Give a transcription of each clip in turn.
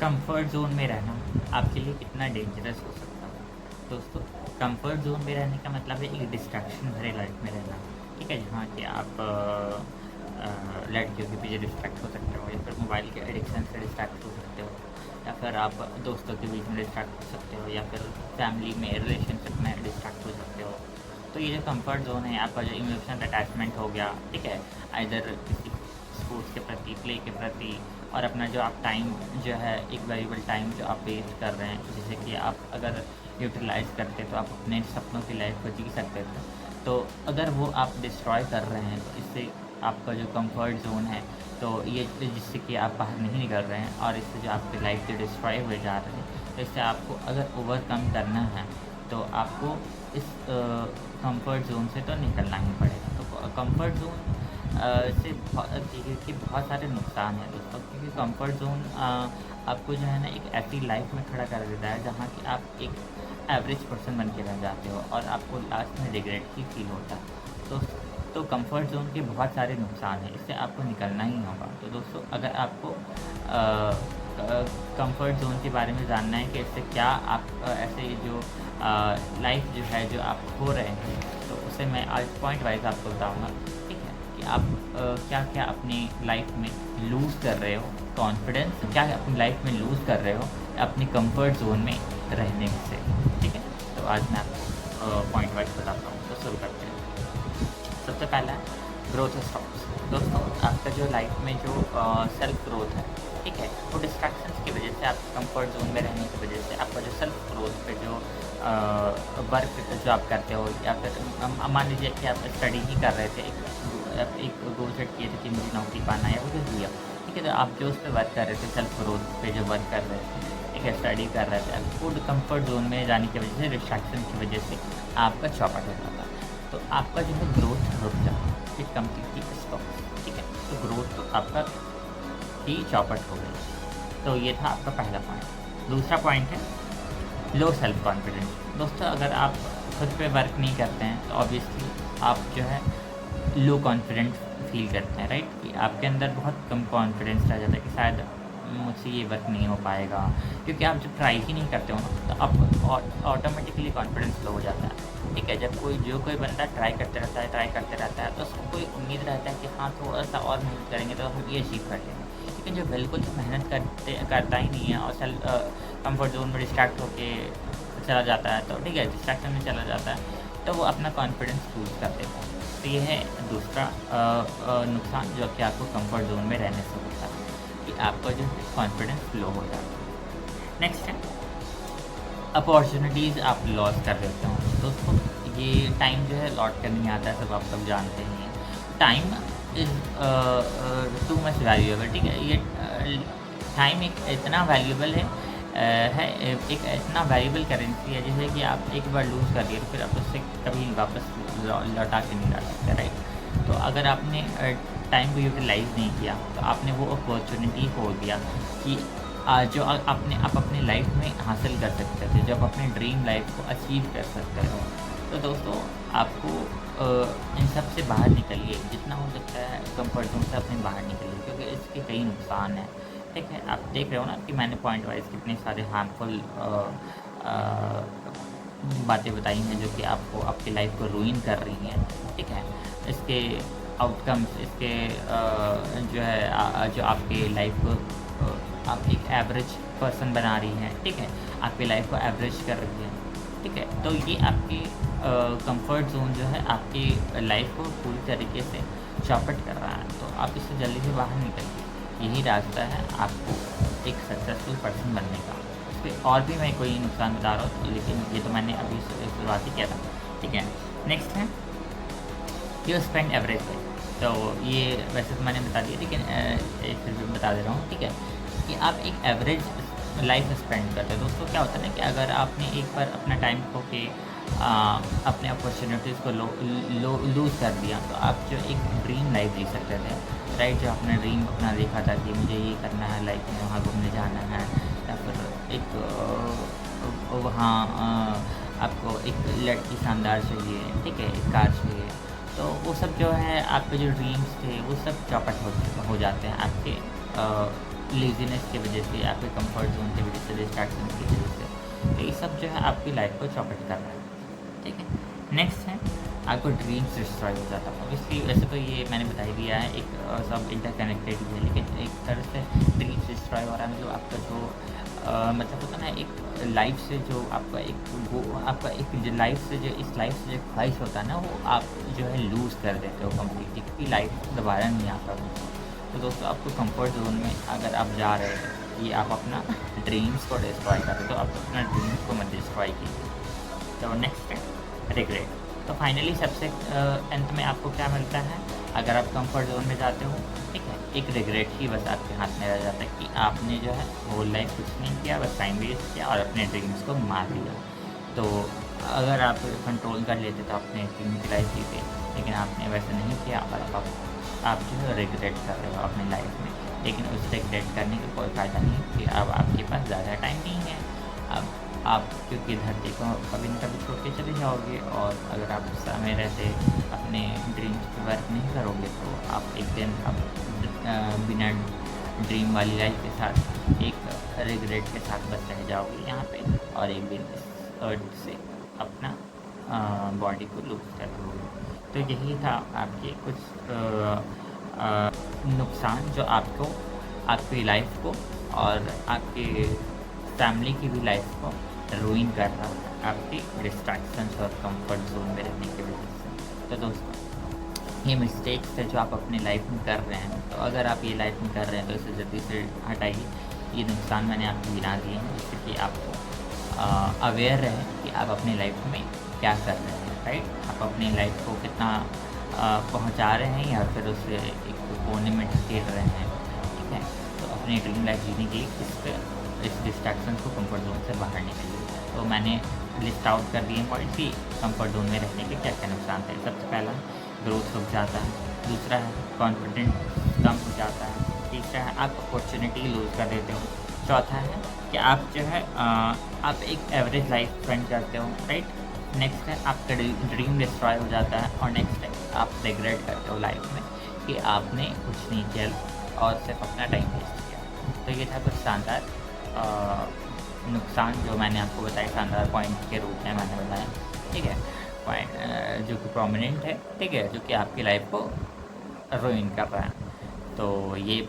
Comfort zone में रहना आपके लिए कितना डेंजरस हो सकता है। दोस्तों, कंफर्ट ज़ोन में रहने का मतलब है एक डिस्ट्रैक्शन भरे लाइफ में रहना, ठीक है? जहाँ कि आप लड़कियों के पीछे डिस्ट्रैक्ट हो सकते हो, या फिर मोबाइल के एडिक्शन से डिस्ट्रैक्ट हो सकते हो, या फिर आप दोस्तों के बीच में डिस्ट्रैक्ट हो सकते हो, या फिर फैमिली में रिलेशनशिप में डिस्ट्रैक्ट हो सकते हो। तो ये जो कंफर्ट ज़ोन है, आपका जो इमोशनल अटैचमेंट हो गया, ठीक है, आइदर किसी स्पोर्ट्स के प्रति, प्ले के प्रति, और अपना जो आप टाइम जो है, एक वैल्यूबल टाइम जो आप वेस्ट कर रहे हैं, जैसे कि आप अगर यूटिलाइज़ करते तो आप अपने सपनों की लाइफ को जी सकते थे। तो अगर वो आप डिस्ट्रॉय कर रहे हैं, तो इससे आपका जो कंफर्ट ज़ोन है, तो ये जिससे कि आप बाहर नहीं निकल रहे हैं, और इससे जो आपकी लाइफ जो डिस्ट्रॉय हुए जा रहे हैं, तो इससे आपको अगर ओवरकम करना है, तो आपको इस कंफर्ट ज़ोन से तो निकलना ही पड़ेगा। तो कंफर्ट ज़ोन से क्योंकि बहुत सारे नुकसान हैं दोस्तों, क्योंकि कंफर्ट ज़ोन आपको जो है ना एक ऐसी लाइफ में खड़ा कर देता है जहाँ कि आप एक एवरेज पर्सन बन के रह जाते हो, और आपको लास्ट में रिग्रेट ही फील होता है। तो कंफर्ट ज़ोन के बहुत सारे नुकसान हैं, इससे आपको निकलना ही होगा। तो दोस्तों, अगर आपको कंफर्ट ज़ोन के बारे में जानना है कि इससे क्या आप ऐसे जो लाइफ जो है जो आप खो रहे हैं, तो उसे मैं आज पॉइंट वाइज आपको बताऊँगा, ठीक है? कि आप क्या क्या अपनी लाइफ में लूज़ कर रहे हो, कॉन्फिडेंस क्या अपनी लाइफ में लूज़ कर रहे हो अपनी कंफर्ट जोन में रहने से, ठीक है? तो आज मैं आपको पॉइंट वाइज बताता हूँ, तो शुरू करते हैं। सबसे पहला है ग्रोथ स्टॉप्स। दोस्तों, आपका जो लाइफ में जो सेल्फ ग्रोथ है, ठीक है, वो डिस्ट्रैक्शंस की वजह से, आपके कंफर्ट जोन में रहने की वजह से, आपका जो सेल्फ ग्रोथ पे जो वर्क जो आप करते हो, या फिर मान लीजिए कि आप स्टडी ही कर रहे थे, एक गोल सेट किए थे कि मुझे नौकरी पाना है, वो जो दिया, ठीक है, तो आप जो उस पर वर्क कर रहे थे, सेल्फ ग्रोथ पे जो वर्क कर रहे थे, ठीक है, स्टडी कर रहे थे, फूड कंफर्ट जोन में जाने की वजह से, डिस्ट्रैक्शन की वजह से आपका चौपट हो जाता है, तो आपका जो है ग्रोथ रुक जाता है, फिर कम्प्लीटली स्टॉप, ठीक है? तो ग्रोथ तो आपका ही चौपट हो गई। तो ये था आपका पहला पॉइंट। दूसरा पॉइंट है लो सेल्फ कॉन्फिडेंस। दोस्तों, अगर आप खुद पे वर्क नहीं करते हैं, तो ऑब्वियसली आप जो है लो कॉन्फिडेंट फील करते हैं, राइट? कि आपके अंदर बहुत कम कॉन्फिडेंस रह जाता है कि शायद मुझसे ये वर्क नहीं हो पाएगा, क्योंकि आप जब ट्राई ही नहीं करते हो ना, तो आप ऑटोमेटिकली कॉन्फिडेंस लो हो जाता है, ठीक है? जब कोई बंदा ट्राई करते रहता है, तो उसको कोई उम्मीद रहता है कि हाँ, थोड़ा सा और मेहनत करेंगे तो हम ये अचीव कर लेंगे। लेकिन जो बिल्कुल भी मेहनत करता ही नहीं है, और कंफर्ट जोन में डिस्ट्रैक्ट होके चला जाता है, तो ठीक है, डिस्ट्रैक्शन में चला जाता है, तो वो अपना कॉन्फिडेंस लूज़ कर देता है। तो ये है दूसरा नुकसान जो कि आपको कंफर्ट जोन में रहने से होता है, कि आपका जो है कॉन्फिडेंस लो हो जाता है। नेक्स्ट है अपॉर्चुनिटीज़ आप लॉस कर देते हो। दोस्तों, ये टाइम जो है लौट कर नहीं आता है, सब आप सब जानते ही हैं। Time is too much valuable, ठीक है? ये टाइम एक इतना वैल्यूएबल एक इतना वैल्यूएबल करेंसी है, जैसे कि आप एक बार लूज़ कर दिए, तो फिर आप उससे कभी वापस लौटा के नहीं ला सकते, राइट? तो अगर आपने टाइम को यूटिलाइज़ नहीं किया, तो आपने वो अपॉर्चुनिटी खो दिया कि जो आप अपनी लाइफ में हासिल कर सकते थे, जब अपने ड्रीम लाइफ को अचीव कर सकते हो। तो दोस्तों, आपको इन सब से बाहर निकलिए, जितना हो सकता है कंफर्ट जोन से अपने बाहर निकलिए, क्योंकि इसके कई नुकसान हैं, ठीक है? आप देख रहे हो ना कि मैंने पॉइंट वाइज कितने सारे हार्मफुल बातें बताई हैं, जो कि आपको आपकी लाइफ को रूइन कर रही हैं, ठीक है? इसके आउटकम्स, इसके जो है जो आपके लाइफ को आप एक एवरेज पर्सन बना रही हैं, ठीक है? आपकी लाइफ को एवरेज कर रही है, ठीक है? तो ये आपकी कंफर्ट जोन जो है आपकी लाइफ को पूरी तरीके से चौपट कर रहा है, तो आप इससे जल्दी से बाहर निकलिए। यही रास्ता है आपको एक सक्सेसफुल पर्सन बनने का। इस पर और भी मैं कोई नुकसान बता रहा हूँ, लेकिन ये तो मैंने अभी शुरुआत ही किया था, ठीक है? नेक्स्ट है यू स्पेंड एवरेज लाइफ। तो ये वैसे तो मैंने बता दिया, लेकिन एक फिर भी बता दे रहा हूँ, ठीक है? कि आप एक एवरेज लाइफ स्पेंड करते हो। दोस्तों, क्या होता है ना कि अगर आपने एक बार अपना टाइम खो के अपने अपॉर्चुनिटीज़ को लूज़ कर दिया, तो आप जो एक ड्रीम लाइफ जी सकते थे, राइट? जो आपने ड्रीम अपना देखा था कि मुझे ये करना है लाइफ में, वहाँ घूमने जाना है, या फिर एक वहाँ आपको एक लड़की शानदार चाहिए, ठीक है, एक कार चाहिए, तो वो सब जो है आपके जो ड्रीम्स थे, वो सब चौपट हो जाते हैं आपके लेज़ीनेस की वजह से, आपके कंफर्ट जोन की वजह से, डिस्ट्रैक्शन की वजह से, तो ये सब जो है आपकी लाइफ को चौपट कर रहा है। ठीक है, नेक्स्ट है आपको ड्रीम्स डिस्ट्रॉय हो जाता है। ऑब्वियसली वैसे तो ये मैंने बता ही दिया है, एक सब इंटरकनेक्टेड ही है, लेकिन एक तरह से ड्रीम्स डिस्ट्रॉय हो रहा है मतलब आपका जो मतलब होता है ना, एक लाइफ से जो आपका एक वो आपका एक जो लाइफ से जो इस लाइफ से जो ख्वाहिश होता है ना, वो आप जो है लूज़ कर देते हो कम्प्लीटली, क्योंकि लाइफ दोबारा नहीं आता। तो दोस्तों आपको कंफर्ट जोन में अगर आप जा रहे हैं, ये आप अपना ड्रीम्स को डिस्ट्रॉय कर रहे हो, तो आप अपना ड्रीम्स को मत डिस्ट्रॉय कीजिए। तो नेक्स्ट है रिग्रेट। तो फाइनली सबसे अंत में आपको क्या मिलता है, अगर आप कंफर्ट जोन में जाते हो, ठीक है, एक रिग्रेट ही बस आपके हाथ में रह जाता है कि आपने जो है होल लाइफ कुछ नहीं किया, बस टाइम वेस्ट किया और अपने ड्रीम्स को मार दिया। तो अगर आप कंट्रोल कर लेते तो अपने ड्रीम की लाइफ जीते, लेकिन आपने वैसे नहीं किया और आप जो है रिग्रेट कर रहे हो अपनी लाइफ में। लेकिन उस रिग्रेट करने का कोई फ़ायदा नहीं, कि अब आपके पास ज़्यादा टाइम नहीं है। अब आप क्योंकि धरती को कभी न कभी छोड़ के चले जाओगे, और अगर आप समय रहते अपने ड्रीम्स पे वर्क नहीं करोगे तो आप एक दिन अब बिना ड्रीम वाली लाइफ के साथ एक रिग्रेट के साथ बस रह जाओगे यहाँ पे, और एक दिन इस अर्थ से अपना बॉडी को लूज कर दोगे। तो यही था आपके कुछ नुकसान जो आपको, आपकी लाइफ को और आपके फैमिली की भी लाइफ को रूइन कर रहा है, आपकी डिस्ट्रैक्शंस और कंफर्ट जोन में रहने की वजह से। तो दोस्तों ये मिस्टेक्स है जो आप अपनी लाइफ में कर रहे हैं, तो अगर आप ये लाइफ में कर रहे हैं तो इसे जल्दी से हटाइए। ये नुकसान मैंने आपको गिना दिए हैं, जिससे कि आपको अवेयर रहे कि आप अपनी लाइफ में क्या कर रहे हैं, राइट। आप अपनी लाइफ को कितना पहुंचा रहे हैं या फिर उसे एक कोने में ढकेल रहे हैं, ठीक है। तो अपनी ड्रीम लाइफ जीने के लिए इस डिस्ट्रैक्शन को कंफर्ट जोन से बाहर निकलिए। तो मैंने लिस्ट आउट कर दिए पॉइंट्स कि कंफर्ट जोन में रहने के क्या क्या नुकसान थे। सबसे पहला ग्रोथ रुक जाता है, दूसरा है कॉन्फिडेंस कम हो जाता है, तीसरा है आप अपॉर्चुनिटी लूज़ कर देते हो, चौथा है कि आप जो है आप एक एवरेज लाइफ स्पेंड करते हो, राइट। नेक्स्ट है आपका ड्रीम डिस्ट्रॉय हो जाता है, और नेक्स्ट है आप रिग्रेट करते हो लाइफ में कि आपने कुछ नहीं किया और सिर्फ अपना टाइम वेस्ट किया। तो ये था कुछ शानदार नुकसान जो मैंने आपको बताया, शानदार पॉइंट के रूप में मैंने बताया, ठीक है। पॉइंट जो कि प्रोमिनेंट है, ठीक है, जो कि आपकी लाइफ को रूइन कर रहा है। तो ये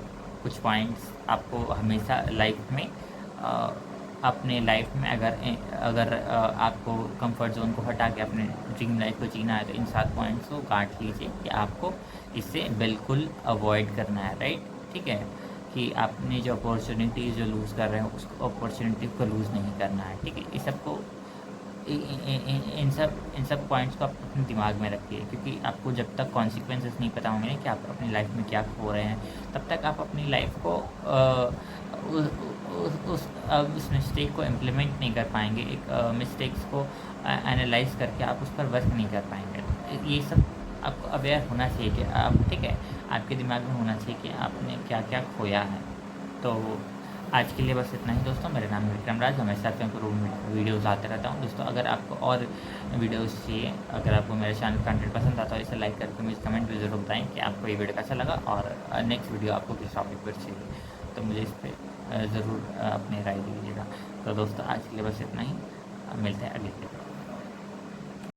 कुछ पॉइंट्स आपको हमेशा लाइफ में अपने लाइफ में अगर आपको कंफर्ट जोन को हटा के अपने ड्रीम लाइफ को जीना है, तो इन 7 पॉइंट्स को गांठ लीजिए कि आपको इसे बिल्कुल अवॉइड करना है, राइट। ठीक है, कि आपने जो अपॉर्चुनिटी जो लूज़ कर रहे हो उस अपॉर्चुनिटी को लूज़ नहीं करना है, ठीक है। इस सबको इन सब पॉइंट्स को आप अपने दिमाग में रखिए, क्योंकि आपको जब तक कॉन्सिक्वेंसेस नहीं पता होंगे कि आप अपनी लाइफ में क्या खो रहे हैं, तब तक आप अपनी लाइफ को उस मिस्टेक को इम्प्लीमेंट नहीं कर पाएंगे। एक मिस्टेक्स को एनालाइज करके आप उस पर वर्क नहीं कर पाएंगे। ये सब आपको अवेयर होना चाहिए कि आप, ठीक है, आपके दिमाग में होना चाहिए कि आपने क्या क्या खोया है। तो आज के लिए बस इतना ही दोस्तों। मेरा नाम है विक्रम राज, हमेशा आपको वीडियोज़ आते रहता हूँ दोस्तों। अगर आपको और वीडियोज़ चाहिए, अगर आपको मेरे चैनल कंटेंट पसंद आता है, इसे लाइक करके मुझे कमेंट में ज़रूर बताएं कि आपको ये वीडियो कैसा लगा और नेक्स्ट वीडियो आपको किस टॉपिक पर चाहिए, तो मुझे इस पर ज़रूर अपनी राय दीजिएगा। तो दोस्तों आज के लिए बस इतना ही, मिलते हैं अगले वीडियो।